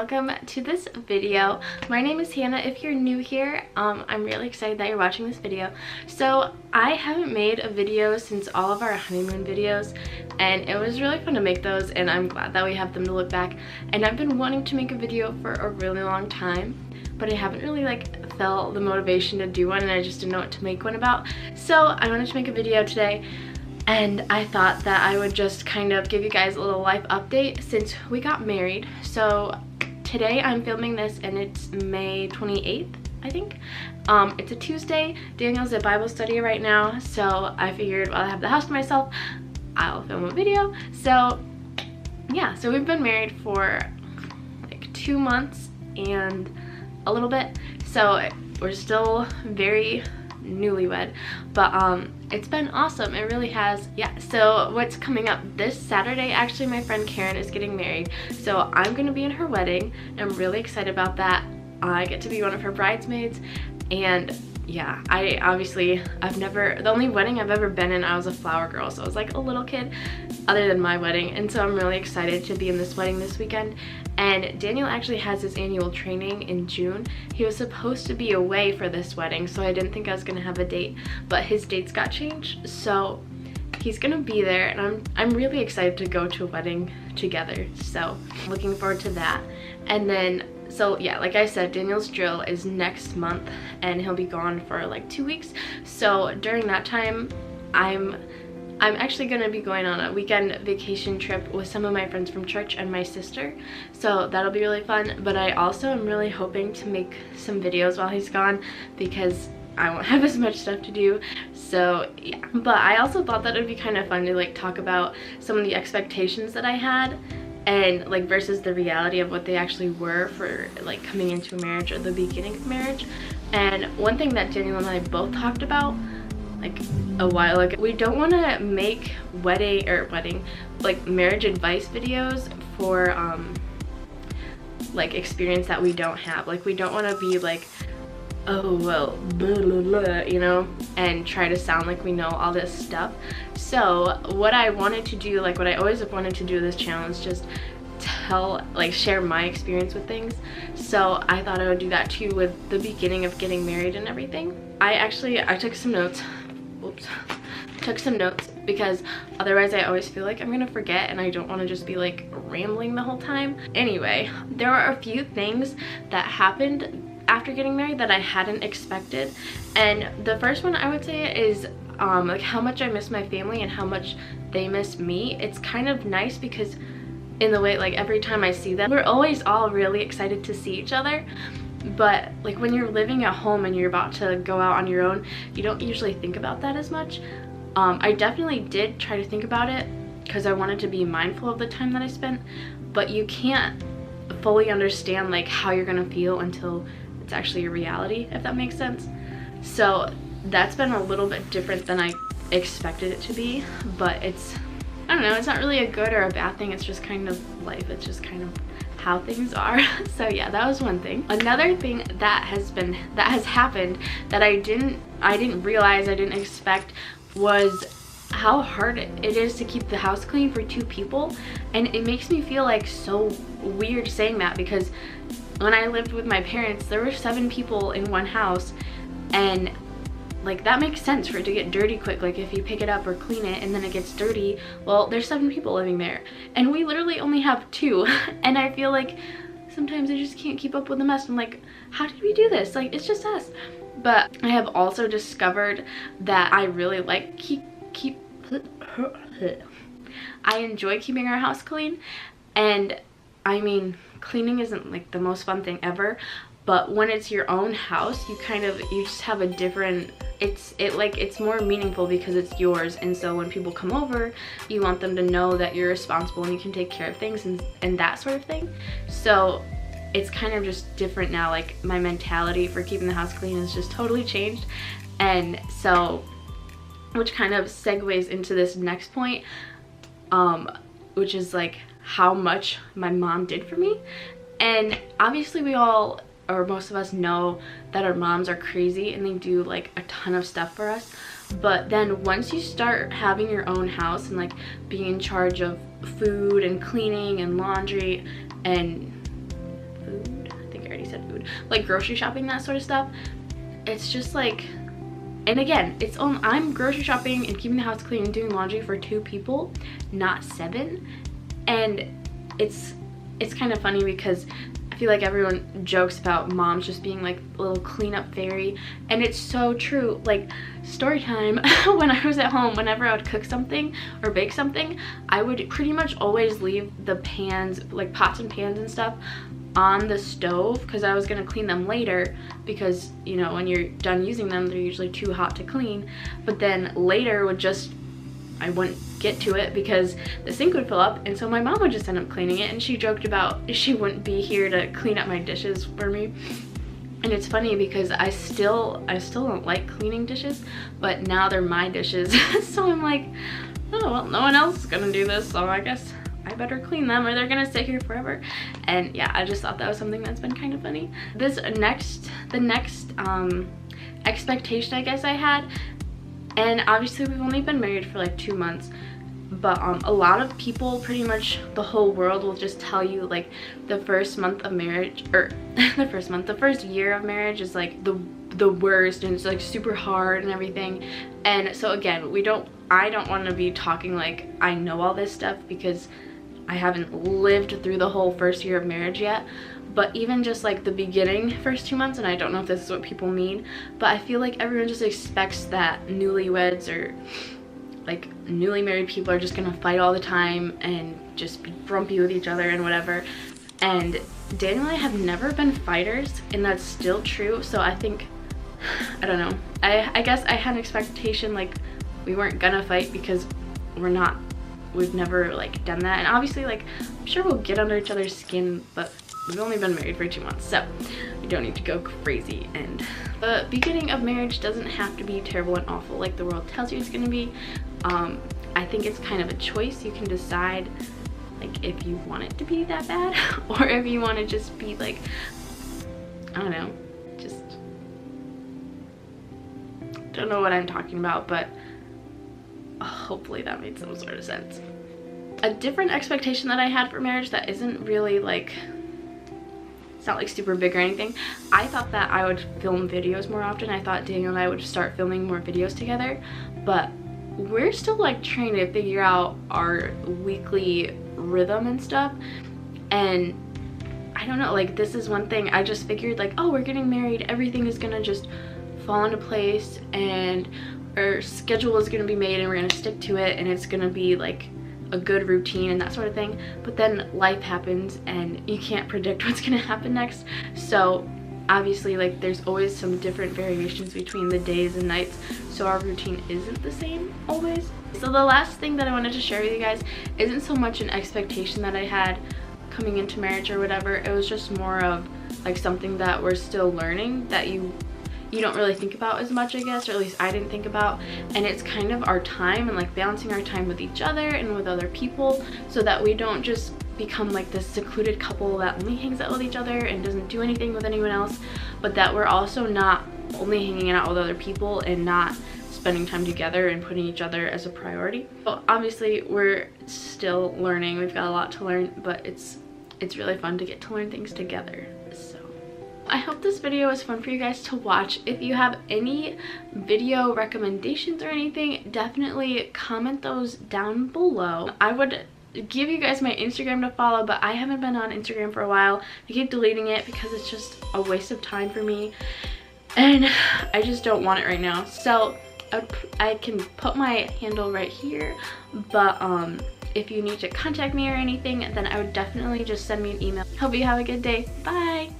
welcome to this video. My name is Hannah. If you're new here, I'm really excited that you're watching this video. So I haven't made a video since all of our honeymoon videos, and it was really fun to make those, and I'm glad that we have them to look back. And I've been wanting to make a video for a really long time, but I haven't really felt the motivation to do one, and I just didn't know what to make one about. So I wanted to make a video today, and I thought that I would just kind of give you guys a little life update since we got married. So today I'm filming this and it's May 28th, I think. It's a Tuesday. Daniel's at Bible study right now, so I figured while I have the house to myself, I'll film a video. So yeah, so we've been married for like 2 months and a little bit, so we're still very newlywed, but it's been awesome. It really has. Yeah, so what's coming up this Saturday, actually my friend Karen is getting married, so I'm gonna be in her wedding. I'm really excited about that. I get to be one of her bridesmaids, and yeah, the only wedding I've ever been in, I was a flower girl, so I was like a little kid other than my wedding, and so I'm really excited to be in this wedding this weekend. And Daniel actually has his annual training in June. He was supposed to be away for this wedding, so I didn't think I was gonna have a date, but his dates got changed, so he's gonna be there, and I'm really excited to go to a wedding together, so looking forward to that. And then, so yeah, like I said, Daniel's drill is next month and he'll be gone for like 2 weeks. So during that time, I'm actually going to be going on a weekend vacation trip with some of my friends from church and my sister. So that'll be really fun. But I also am really hoping to make some videos while he's gone because I won't have as much stuff to do. So yeah, but I also thought that it would be kind of fun to talk about some of the expectations that I had, and versus the reality of what they actually were for coming into a marriage or the beginning of marriage. And one thing that Daniel and I both talked about a while ago, we don't want to make marriage advice videos for experience that we don't have. We don't want to be oh well, blah, blah, blah, you know, and try to sound like we know all this stuff. So what I wanted to do, what I always have wanted to do with this channel, is just share my experience with things. So I thought I would do that too with the beginning of getting married and everything. I took some notes. Oops. Took some notes because otherwise I always feel like I'm gonna forget, and I don't want to just be rambling the whole time. Anyway, there are a few things that happened after getting married that I hadn't expected, and the first one I would say is how much I miss my family and how much they miss me. It's kind of nice because in the way every time I see them, we're always all really excited to see each other, but when you're living at home and you're about to go out on your own, you don't usually think about that as much. I definitely did try to think about it because I wanted to be mindful of the time that I spent, but you can't fully understand how you're gonna feel until it's actually a reality, if that makes sense. So that's been a little bit different than I expected it to be, but I don't know, it's not really a good or a bad thing. It's just kind of life. It's just kind of how things are. So yeah, that was one thing. Another thing that has happened that I didn't realize, I didn't expect, was how hard it is to keep the house clean for 2 people. And it makes me feel so weird saying that, because when I lived with my parents, there were 7 people in one house, and that makes sense for it to get dirty quick. If you pick it up or clean it and then it gets dirty, well, there's 7 people living there, and we literally only have 2. And I feel sometimes I just can't keep up with the mess. I'm how did we do this? It's just us. But I have also discovered that I really I enjoy keeping our house clean. And I mean, cleaning isn't the most fun thing ever, but when it's your own house, you just have a different, it's more meaningful because it's yours. And so when people come over, you want them to know that you're responsible and you can take care of things and that sort of thing. So it's kind of just different now. My mentality for keeping the house clean has just totally changed. And so, which kind of segues into this next point, which is how much my mom did for me. And obviously we all, or most of us, know that our moms are crazy and they do a ton of stuff for us. But then once you start having your own house and being in charge of food and cleaning and laundry and food, like grocery shopping, that sort of stuff. It's just like, and again, I'm grocery shopping and keeping the house clean and doing laundry for 2 people, not 7. And it's kind of funny because I feel like everyone jokes about moms just being like a little cleanup fairy, and it's so true. Like, story time, when I was at home, whenever I would cook something or bake something, I would pretty much always leave the pans, like pots and pans and stuff, on the stove, because I was going to clean them later, because, you know, when you're done using them, they're usually too hot to clean. But then later I wouldn't get to it because the sink would fill up, and so my mom would just end up cleaning it, and she joked about she wouldn't be here to clean up my dishes for me. And it's funny because I still don't like cleaning dishes, but now they're my dishes. So I'm like, oh well, no one else is gonna do this, so I guess I better clean them or they're gonna sit here forever. And yeah, I just thought that was something that's been kind of funny. The next expectation I guess I had, and obviously we've only been married for like 2 months, but a lot of people, pretty much the whole world, will just tell you like the first month of marriage, or the first year of marriage is like the worst, and it's like super hard and everything. And so again, I don't want to be talking like I know all this stuff, because I haven't lived through the whole first year of marriage yet. But even just like the beginning first 2 months, and I don't know if this is what people mean, but I feel like everyone just expects that newlyweds or like newly married people are just gonna fight all the time and just be grumpy with each other and whatever. And Daniel and I have never been fighters, and that's still true. So I think, I don't know, I guess I had an expectation like we weren't gonna fight, because we've never like done that. And obviously, like, I'm sure we'll get under each other's skin, but we've only been married for 2 months, so we don't need to go crazy. And the beginning of marriage doesn't have to be terrible and awful like the world tells you it's gonna be. I think it's kind of a choice. You can decide like if you want it to be that bad, or if you want to just be like, I don't know, just don't know what I'm talking about, but hopefully that made some sort of sense. A different expectation that I had for marriage that isn't really like, it's not like super big or anything. I thought that I would film videos more often. I thought Daniel and I would start filming more videos together, but we're still like trying to figure out our weekly rhythm and stuff. And I don't know, like, this is one thing I just figured, like, oh, we're getting married, everything is gonna just fall into place, and our schedule is gonna be made, and we're gonna stick to it, and it's gonna be like a good routine and that sort of thing. But then life happens, and you can't predict what's gonna happen next. So obviously, like, there's always some different variations between the days and nights, so our routine isn't the same always. So the last thing that I wanted to share with you guys isn't so much an expectation that I had coming into marriage or whatever. It was just more of like something that we're still learning, that you don't really think about as much, I guess, or at least I didn't think about. And it's kind of our time, and like balancing our time with each other and with other people, so that we don't just become like this secluded couple that only hangs out with each other and doesn't do anything with anyone else, but that we're also not only hanging out with other people and not spending time together and putting each other as a priority. So obviously we're still learning, we've got a lot to learn, but it's really fun to get to learn things together. So I hope this video was fun for you guys to watch. If you have any video recommendations or anything, definitely comment those down below. I would give you guys my Instagram to follow, but I haven't been on Instagram for a while. I keep deleting it because it's just a waste of time for me, and I just don't want it right now. So I can put my handle right here, but if you need to contact me or anything, then I would definitely just send me an email. Hope you have a good day. Bye!